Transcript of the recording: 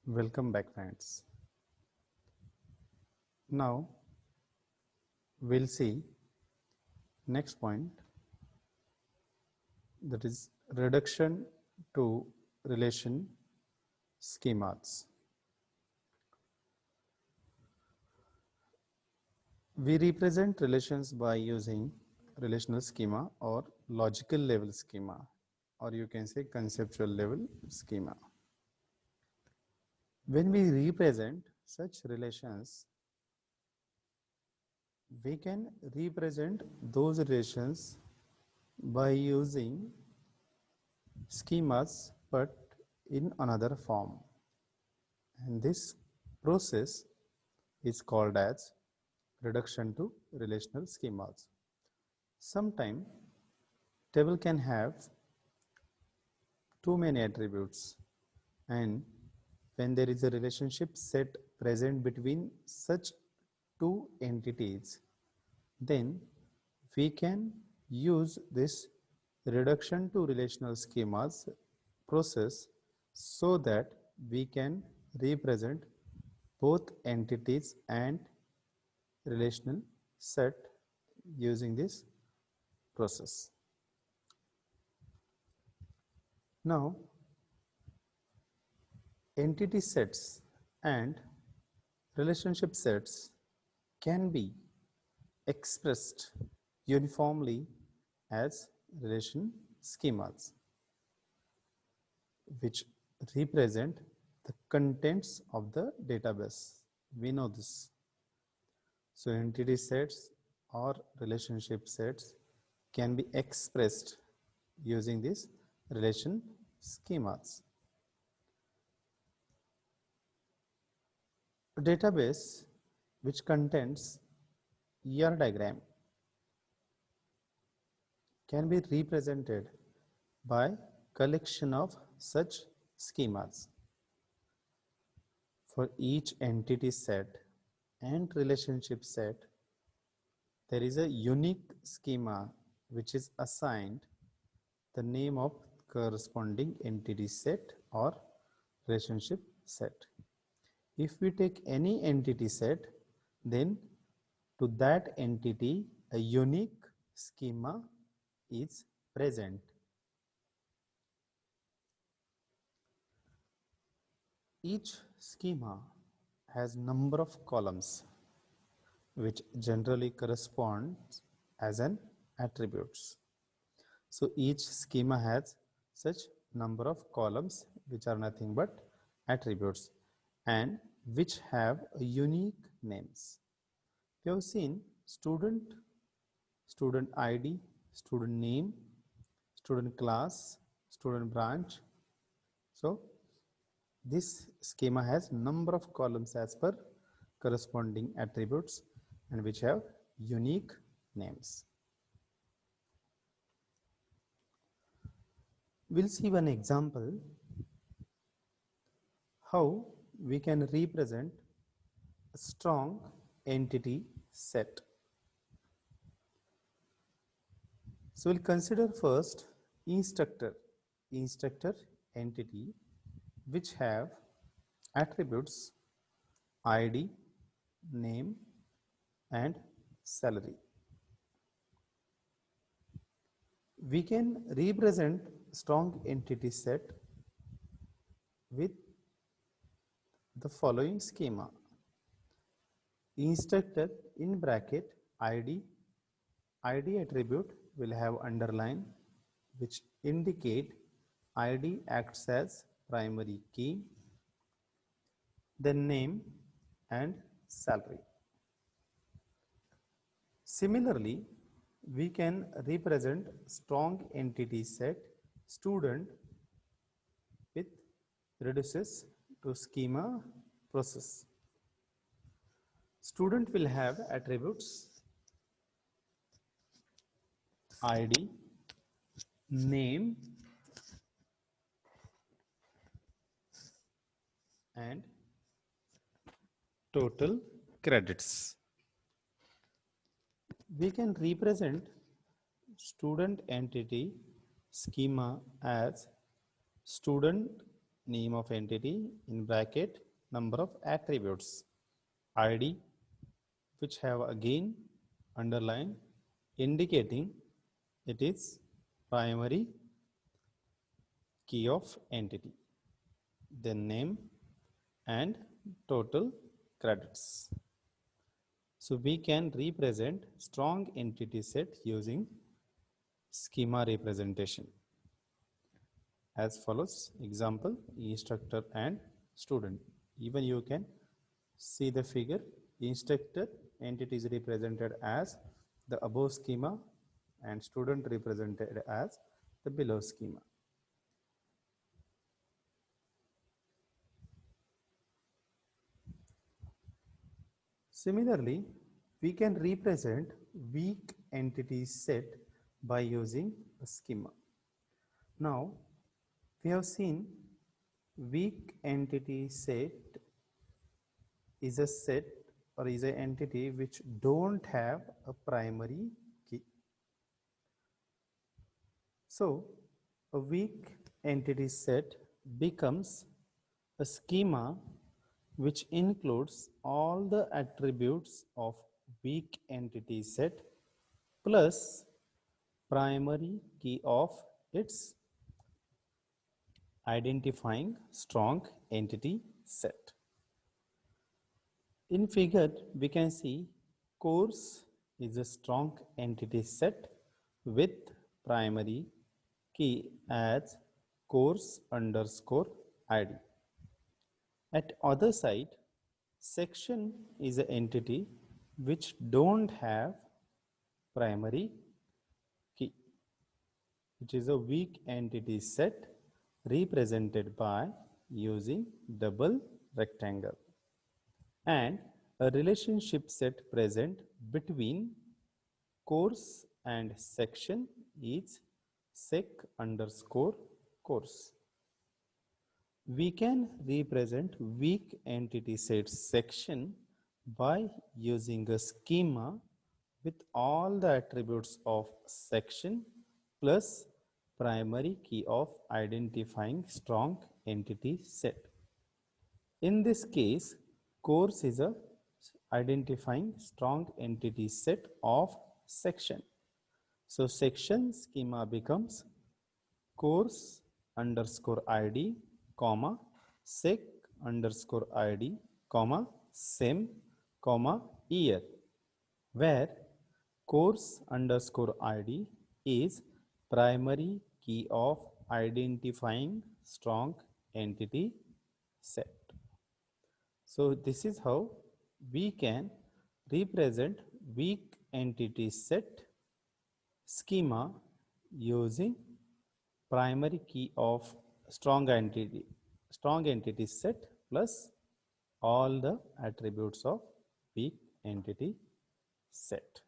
Welcome back, friends. Now we'll see next point, that is reduction to relation schemas. We represent relations by using relational schema or logical level schema, or you can say conceptual level schema. When we represent such relations, we can represent those relations by using schemas but in another form, and this process is called as reduction to relational schemas. Sometimes table can have too many attributes, and when there is a relationship set present between such two entities, then we can use this reduction to relational schemas process so that we can represent both entities and relational set using this process. Now, entity sets and relationship sets can be expressed uniformly as relation schemas, which represent the contents of the database. We know this. So entity sets or relationship sets can be expressed using these relation schemas. A database which contains ER diagram can be represented by collection of such schemas. For each entity set and relationship set, there is a unique schema which is assigned the name of corresponding entity set or relationship set. If we take any entity set, then to that entity a unique schema is present. Each schema has number of columns which generally corresponds as an attributes. So each schema has such number of columns which are nothing but attributes and which have a unique names. We have seen student, student ID, student name, student class, student branch. So this schema has number of columns as per corresponding attributes and which have unique names. We'll see one example how we can represent a strong entity set. So we'll consider first instructor entity which have attributes ID, name and salary. We can represent strong entity set with the following schema. Instructor in bracket ID attribute will have underline which indicate ID acts as primary key, then name and salary. Similarly, we can represent strong entity set student with reduces to schema process. Student will have attributes ID, name and total credits. We can represent student entity schema as student name of entity in bracket number of attributes id, which have again underline indicating it is primary key of entity, then name and total credits. So we can represent strong entity set using schema representation as follows. Example, instructor and student. Even you can see the figure. Instructor entity is represented as the above schema and student represented as the below schema. Similarly, we can represent weak entity set by using a schema. Now, we have seen weak entity set is a set or is an entity which don't have a primary key. So, a weak entity set becomes a schema which includes all the attributes of weak entity set plus primary key of its identifying strong entity set. In figure, we can see course is a strong entity set with primary key as course underscore ID. At other side, section is an entity which don't have primary key, which is a weak entity set represented by using double rectangle, and a relationship set present between course and section is sec underscore course. We can represent weak entity set section by using a schema with all the attributes of section plus primary key of identifying strong entity set. In this case, course is a identifying strong entity set of section. So section schema becomes course underscore ID, comma, sec underscore ID, comma, sem, comma, year, where course underscore ID is primary key of identifying strong entity set. So this is how we can represent weak entity set schema using primary key of strong entity set plus all the attributes of weak entity set.